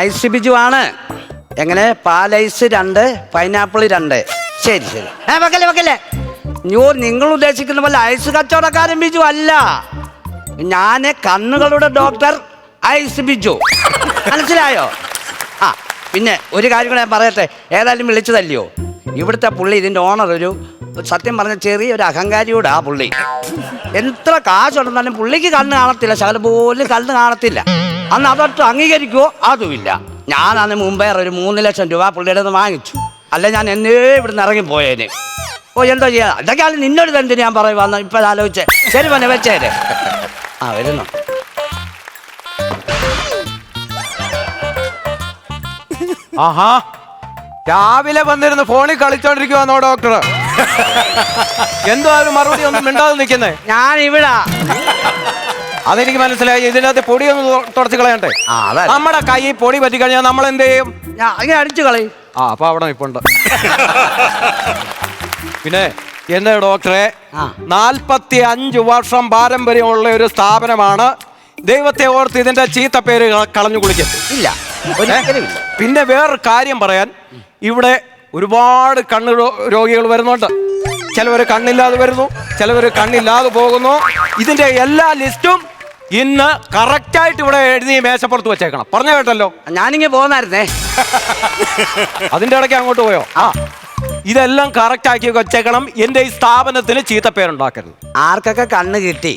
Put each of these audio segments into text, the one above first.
Ice Biju ആണ്. എങ്ങനെ? പാലൈസ് 2, pineapple 2. ശരി ശരി. വെക്കല്ലേ. നിങ്ങൾ ഉദ്ദേശിക്കുന്ന പോലെ ഐസ് കച്ചവടക്കാരൻ ബിജു അല്ല. ഞാൻ കണ്ണുകളുടെ ഡോക്ടർ ഐസ് ബിജു. മനസ്സിലായോ? ആ പിന്നെ ഒരു കാര്യം കൂടെ ഞാൻ പറയട്ടെ. ഏതായാലും വിളിച്ചതല്ലയോ. ഇവിടുത്തെ പുള്ളി, ഇതിൻ്റെ ഓണർ, ഒരു സത്യം പറഞ്ഞ ചെറിയൊരു അഹങ്കാരിയോട് ആ പുള്ളി. എത്ര കാശുണ്ടെന്നാലും പുള്ളിക്ക് കണ്ണ് കാണത്തില്ല, ശകലം പോലും കണ്ണ് കാണത്തില്ല. അന്ന് അതൊട്ട് അംഗീകരിക്കുമോ? അതുമില്ല. ഞാനന്ന് മുമ്പേ ഒരു 3 ലക്ഷം രൂപ പുള്ളിയുടെ നിന്ന് വാങ്ങിച്ചു. അല്ല ഞാൻ എന്നേ ഇവിടുന്ന് ഇറങ്ങിപ്പോയേന്. എന്തോ ചെയ്യാ. ഇതൊക്കെയാണ് നിന്നോട് എന്തിനു ഞാൻ പറയുവാന്ന് ഇപ്പം ആലോചിച്ചേ. ശരി മോനെ വെച്ചേരെ. ആ വരുന്നു. ആഹാ, രാവിലെ വന്നിരുന്ന് ഫോണിൽ കളിച്ചോണ്ടിരിക്കുവാന്നോ ഡോക്ടർ? എന്തോ ഒരു മറുപടി ഒന്നും മിണ്ടാതെ നിൽക്കുന്നേ. ഞാൻ ഇവിടെ. അതെനിക്ക് മനസ്സിലായി. ഇതിനകത്ത് പൊടിയൊന്ന് തുടച്ച് കളയണ്ടേ? നമ്മുടെ കൈ പൊടി പറ്റി കഴിഞ്ഞാൽ നമ്മൾ എന്ത് ചെയ്യും? അങ്ങനെ അടിച്ചു കളയും. അപ്പൊ അവിടെ ഇപ്പുണ്ട്. പിന്നെ എന്താ ഡോക്ടറെ, 45 വർഷം പാരമ്പര്യമുള്ള ഒരു സ്ഥാപനമാണ്. ദൈവത്തെ ഓർത്ത് ഇതിന്റെ ചീത്ത പേര് കളഞ്ഞു കുളിക്കത്തില്ല. പിന്നെ വേറൊരു കാര്യം പറയാൻ, ഇവിടെ ഒരുപാട് കണ്ണ് രോഗികൾ വരുന്നുണ്ട്. ചിലവർ കണ്ണില്ലാതെ വരുന്നു, ചിലവർ കണ്ണില്ലാതെ പോകുന്നു. ഇതിന്റെ എല്ലാ ലിസ്റ്റും ഇന്ന് കറക്റ്റായിട്ട് ഇവിടെ എഴുതി മേശപ്പുറത്ത് വെച്ചേക്കണം. പറഞ്ഞു കേട്ടല്ലോ. ഞാനിങ്ങനെ പോന്നായിരുന്നേ. അതിന്റെ ഇടയ്ക്ക് അങ്ങോട്ട് പോയോ? ഇതെല്ലാം കറക്റ്റ് ആക്കി വെച്ചേക്കണം. എന്റെ ഈ സ്ഥാപനത്തിന് ചീത്തപ്പേരുണ്ടാക്കരുത്. ആർക്കൊക്കെ കണ്ണ് കിട്ടി,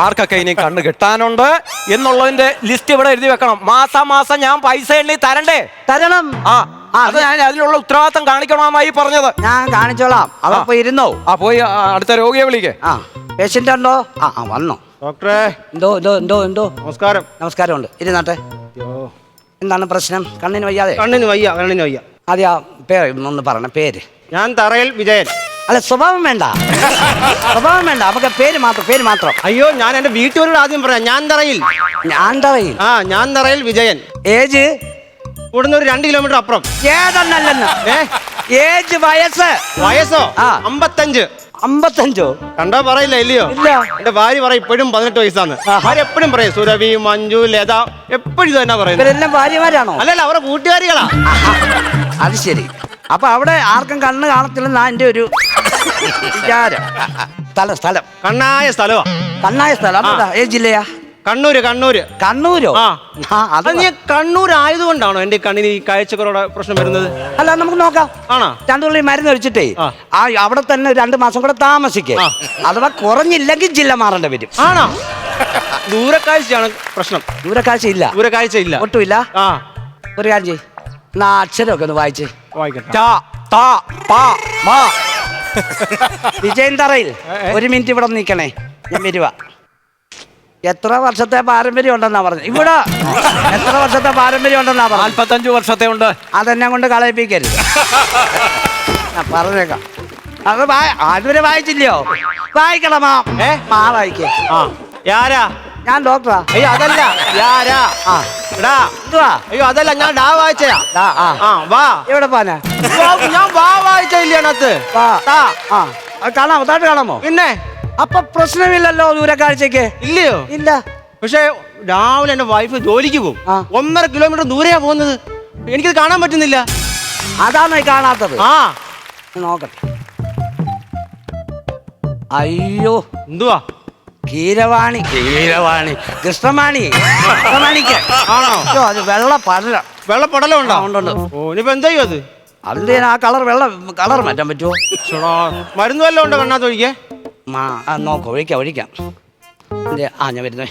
ആർക്കൊക്കെ ഇനി കണ്ണ് കിട്ടാനുണ്ട് എന്നുള്ളതിന്റെ ലിസ്റ്റ് ഇവിടെ എഴുതി വെക്കണം. മാസം ഞാൻ പൈസ എണ്ണി തരണം. അത് ഞാൻ അതിനുള്ള ഉത്തരവാദിത്തം കാണിക്കണമെന്നായി പറഞ്ഞത്. ഞാൻ കാണിച്ചോളാം. അവിടെ ഇരുന്നോ? പോയി അടുത്ത രോഗിയെ വിളിക്കേ. പേഷ്യന്റ് ഉണ്ടോ? വന്നോ ഡോക്ടറെ? എന്തോ നമസ്കാരം ഉണ്ട്. ഇരുന്നാട്ടെ. എന്താണ് പ്രശ്നം? കണ്ണിന് വയ്യ. അതെ, പേര് ഒന്ന് പറഞ്ഞ. പേര്? ഞാൻ തറയിൽ വിജയൻ. അല്ല, സ്വഭാവം വേണ്ട. നമുക്ക് പേര് മാത്രം. അയ്യോ, ഞാൻ എന്റെ വീട്ടുകാരോട് ആദ്യം പറയാം. ഞാൻ തറയിൽ വിജയൻ. ഏജ്? ഇവിടുന്ന് ഒരു 2 കിലോമീറ്റർ അപ്പുറം. ഏതെന്നല്ലെന്ന്. ഏജ്? വയസ്സോ? 55. കണ്ടോ പറയില്ല ഇല്ലയോ? എന്റെ ഭാര്യ പറയും ഇപ്പോഴും 18 വയസ്സാണ്. ഭാര്യ എപ്പോഴും പറയും സുരഭി, മഞ്ജു, ലത, എപ്പോഴും ഇത് തന്നെ പറയുന്നത്. ഇവരെല്ലാം ഭാര്യമാരാണോ? അല്ലല്ല, അവരുടെ കൂട്ടുകാരികളാ. അത് ശരി. അപ്പൊ അവിടെ ആർക്കും കണ്ണ് കാണത്തില്ലെന്നാ എന്റെ ഒരു വിചാരം. സ്ഥലം കണ്ണായ സ്ഥലമാ. ഏത് ജില്ലയാ? കണ്ണൂരോ? അത് നീ കണ്ണൂർ ആയതുകൊണ്ടാണോ എന്റെ കണ്ണിന് ഈ കാഴ്ചക്കുറവുടെ പ്രശ്നം വരുന്നത്? അല്ല, നമുക്ക് നോക്കാം. 2 തുള്ളി മരുന്ന് ഒഴിച്ചിട്ടേ അവിടെ തന്നെ 2 മാസം കൂടെ താമസിക്കേ. അഥവാ കുറഞ്ഞില്ലെങ്കിൽ ജില്ല മാറേണ്ടി വരും. ആണോ? ദൂരക്കാഴ്ചയാണ് പ്രശ്നം. ദൂരക്കാഴ്ച ഇല്ല. ഒട്ടുമില്ല. ഒരു കാര്യം ചെയ്യ്, അക്ഷരമൊക്കെ ഒന്ന് വായിച്ചേ. വിജയൻ തറയിൽ 1 മിനിറ്റ് ഇവിടെ നിൽക്കണേ, ഞാൻ വരുവാ. എത്ര വർഷത്തെ പാരമ്പര്യം ഉണ്ടെന്നാ പറഞ്ഞത്? ഇവിടെ എത്ര വർഷത്തെ പാരമ്പര്യം ഉണ്ടെന്നാ പറഞ്ഞത്? 45 വർഷത്തെ ഉണ്ട്. അതെന്നെ കൊണ്ട് കളയിപ്പിക്കരുത്. പറഞ്ഞേക്കാം. അത് അതുവരെ വായിച്ചില്ലയോ? വായിക്കണം. വായിക്കേ. ഞാൻ ഡോക്ടറാ. അയ്യോ അതല്ല. അയ്യോ അതല്ല, ഞാൻ ഡാ വായിച്ചയാ. എവിടെ പോനാ? ഞാൻ വായിച്ചില്ല അതിനകത്ത്. കാണാമോ? പിന്നെ അപ്പൊ പ്രശ്നമില്ലല്ലോ ദൂരക്കാഴ്ചക്ക്? ഇല്ലയോ? ഇല്ല. പക്ഷെ രാവിലെ എന്റെ വൈഫ് ജോലിക്ക് പോകും. 1.5 കിലോമീറ്റർ ദൂരെയാ പോകുന്നത്. എനിക്കത് കാണാൻ പറ്റുന്നില്ല. അതാണോ ഈ കാണാത്തത്? നോക്കട്ടെ. അയ്യോ, എന്തുവാ? കീരവാണി കൃഷ്ണമാണിക്ക് ആണോ? അത് വെള്ളപ്പടലം ഉണ്ടോ? ഓ, ഇനിയിപ്പോ എന്താ ചെയ്യും അത്? അതിന്റെ ആ കളർ മാറ്റാൻ പറ്റുമോ? മരുന്ന് വല്ലതും ഉണ്ടോ കണ്ണാത്തൊഴിക്കേ? നോക്കാം, ഒഴിക്കാം. ഞാൻ വരുന്നേ.